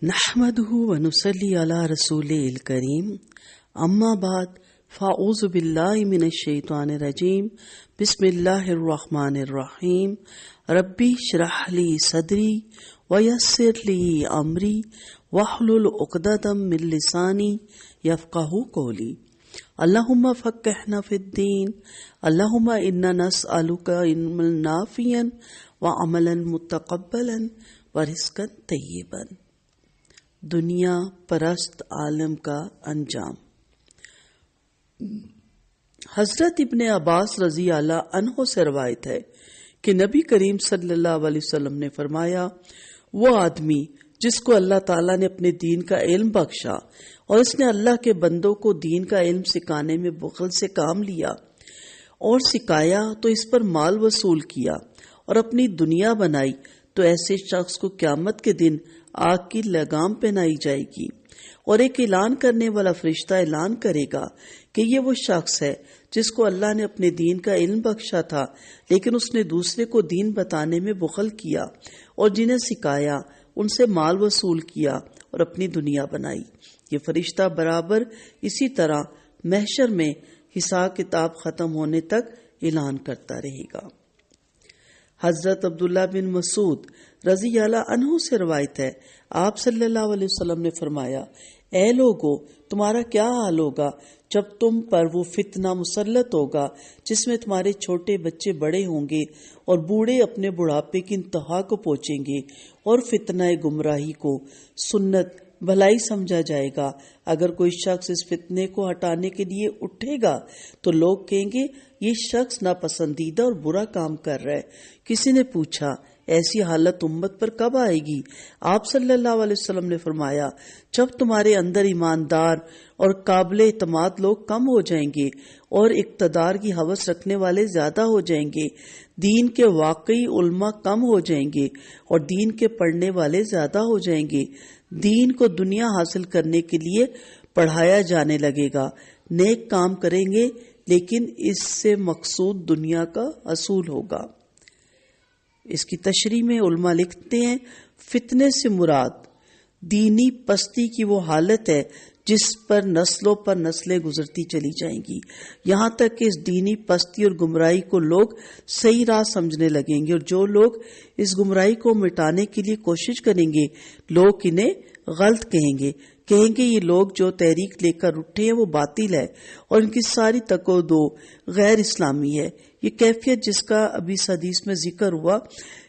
نحمده ونصلي على رسوله الكريم اما بعد فاعوذ بالله من الشيطان الرجيم بسم الله الرحمن الرحيم ربي اشرح لي صدري ويسر لي امري واحلل عقدة من لساني يفقهوا قولي اللهم فقهنا في الدين اللهم انا نسألك علما نافعا وعملا متقبلا ورزقا طيبا۔ دنیا پرست عالم کا انجام۔ حضرت ابن عباس رضی اللہ عنہ سے روایت ہے کہ نبی کریم صلی اللہ علیہ وسلم نے فرمایا، وہ آدمی جس کو اللہ تعالیٰ نے اپنے دین کا علم بخشا اور اس نے اللہ کے بندوں کو دین کا علم سکھانے میں بخل سے کام لیا اور سکھایا تو اس پر مال وصول کیا اور اپنی دنیا بنائی، تو ایسے شخص کو قیامت کے دن آگ کی لگام پہنائی جائے گی اور ایک اعلان کرنے والا فرشتہ اعلان کرے گا کہ یہ وہ شخص ہے جس کو اللہ نے اپنے دین کا علم بخشا تھا، لیکن اس نے دوسرے کو دین بتانے میں بخل کیا اور جنہیں سکھایا ان سے مال وصول کیا اور اپنی دنیا بنائی۔ یہ فرشتہ برابر اسی طرح محشر میں حساب کتاب ختم ہونے تک اعلان کرتا رہے گا۔ حضرت عبداللہ بن مسعود رضی اللہ عنہ سے روایت ہے، آپ صلی اللہ علیہ وسلم نے فرمایا، اے لوگو، تمہارا کیا حال ہوگا جب تم پر وہ فتنہ مسلط ہوگا جس میں تمہارے چھوٹے بچے بڑے ہوں گے اور بوڑھے اپنے بڑھاپے کی انتہا کو پہنچیں گے، اور فتنہ گمراہی کو سنت بھلائی سمجھا جائے گا۔ اگر کوئی شخص اس فتنے کو ہٹانے کے لیے اٹھے گا تو لوگ کہیں گے یہ شخص ناپسندیدہ اور برا کام کر رہا ہے۔ کسی نے پوچھا ایسی حالت امت پر کب آئے گی؟ آپ صلی اللہ علیہ وسلم نے فرمایا، جب تمہارے اندر ایماندار اور قابل اعتماد لوگ کم ہو جائیں گے اور اقتدار کی ہوس رکھنے والے زیادہ ہو جائیں گے، دین کے واقعی علماء کم ہو جائیں گے اور دین کے پڑھنے والے زیادہ ہو جائیں گے، دین کو دنیا حاصل کرنے کے لیے پڑھایا جانے لگے گا، نیک کام کریں گے لیکن اس سے مقصود دنیا کا اصول ہوگا۔ اس کی تشریح میں علماء لکھتے ہیں، فتنے سے مراد دینی پستی کی وہ حالت ہے جس پر نسلوں پر نسلیں گزرتی چلی جائیں گی، یہاں تک کہ اس دینی پستی اور گمراہی کو لوگ صحیح راہ سمجھنے لگیں گے، اور جو لوگ اس گمراہی کو مٹانے کے لیے کوشش کریں گے لوگ انہیں غلط کہیں گے یہ لوگ جو تحریک لے کر اٹھے ہیں وہ باطل ہے اور ان کی ساری تک و دو غیر اسلامی ہے۔ یہ کیفیت جس کا ابھی اس حدیث میں ذکر ہوا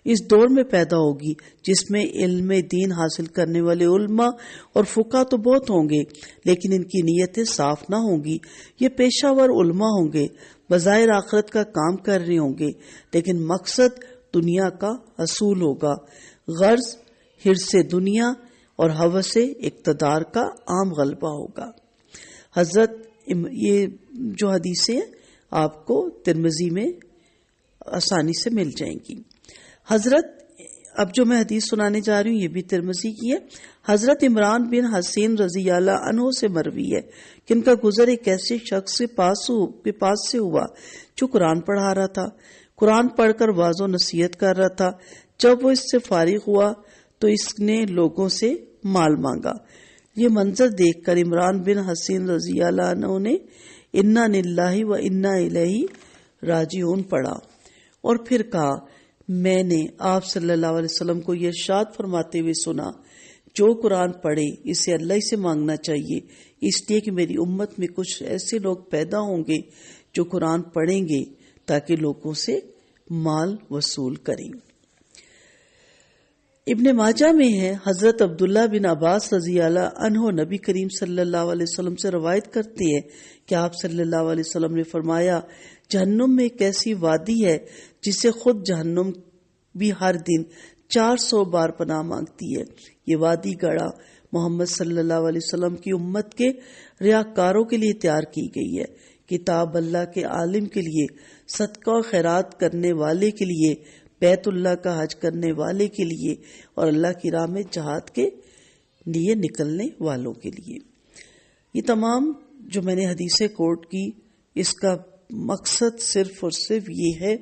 اس دور میں پیدا ہوگی جس میں علم دین حاصل کرنے والے علماء اور فقہ تو بہت ہوں گے لیکن ان کی نیتیں صاف نہ ہوں گی۔ یہ پیشہ ور علماء ہوں گے، بظاہر آخرت کا کام کر رہے ہوں گے لیکن مقصد دنیا کا اصول ہوگا، غرض حرص دنیا اور ہوس اقتدار کا عام غلبہ ہوگا۔ حضرت یہ جو حدیثیں آپ کو ترمذی میں آسانی سے مل جائیں گی۔ حضرت اب جو میں حدیث سنانے جا رہی ہوں یہ بھی ترمذی کی ہے۔ حضرت عمران بن حسین رضی اللہ عنہ سے مروی ہے کہ ان کا گزر ایک ایسے شخص کے پاس سے ہوا جو قرآن پڑھا رہا تھا، قرآن پڑھ کر واعظ و نصیحت کر رہا تھا۔ جب وہ اس سے فارغ ہوا تو اس نے لوگوں سے مال مانگا۔ یہ منظر دیکھ کر عمران بن حسین رضی اللہ عنہ نے انا للہ و انا الیہ راجعون پڑھا اور پھر کہا، میں نے آپ صلی اللہ علیہ وسلم کو یہ ارشاد فرماتے ہوئے سنا، جو قرآن پڑھے اسے اللہ سے مانگنا چاہیے، اس لیے کہ میری امت میں کچھ ایسے لوگ پیدا ہوں گے جو قرآن پڑھیں گے تاکہ لوگوں سے مال وصول کریں۔ ابن ماجہ میں ہے، حضرت عبداللہ بن عباس رضی اللہ عنہ نبی کریم صلی اللہ علیہ وسلم سے روایت کرتے ہیں کہ آپ صلی اللہ علیہ وسلم نے فرمایا، جہنم میں ایک ایسی وادی ہے جسے خود جہنم بھی ہر دن 400 بار پناہ مانگتی ہے۔ یہ وادی گڑھا محمد صلی اللہ علیہ وسلم کی امت کے ریاکاروں کے لیے تیار کی گئی ہے، کتاب اللہ کے عالم کے لیے، صدقہ و خیرات کرنے والے کے لیے، بیت اللہ کا حج کرنے والے کے لیے اور اللہ کی راہ میں جہاد کے لیے نکلنے والوں کے لیے۔ یہ تمام جو میں نے حدیثیں کوٹ کی اس کا مقصد صرف اور صرف یہ ہے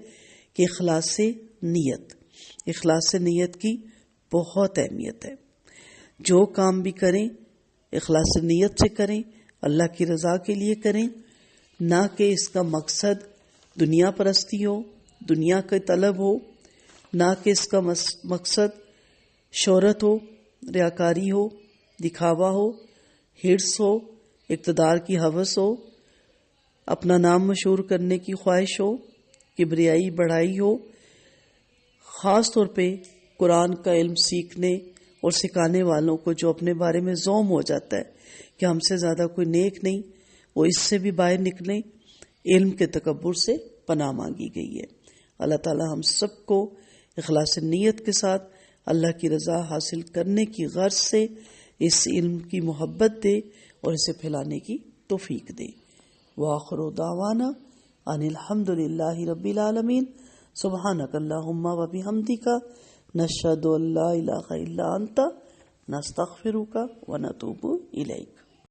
کہ اخلاص نیت کی بہت اہمیت ہے۔ جو کام بھی کریں اخلاص نیت سے کریں، اللہ کی رضا کے لیے کریں، نہ کہ اس کا مقصد دنیا پرستی ہو، دنیا کا طلب ہو، نہ کہ اس کا مقصد شہرت ہو، ریاکاری ہو، دکھاوا ہو، ہرس ہو، اقتدار کی ہوس ہو، اپنا نام مشہور کرنے کی خواہش ہو، کبریائی بڑائی ہو۔ خاص طور پہ قرآن کا علم سیکھنے اور سکھانے والوں کو جو اپنے بارے میں زوم ہو جاتا ہے کہ ہم سے زیادہ کوئی نیک نہیں، وہ اس سے بھی باہر نکلیں، علم کے تکبر سے پناہ مانگی گئی ہے۔ اللہ تعالی ہم سب کو اخلاص نیت کے ساتھ اللہ کی رضا حاصل کرنے کی غرض سے اس علم کی محبت دے اور اسے پھیلانے کی توفیق دے۔ وآخر دعوانا ان الحمد للہ رب العالمین۔ سبحانک اللہم و بحمدک، نشہد ان لا الہ الا انت، نستغفرک و نتوب الیک۔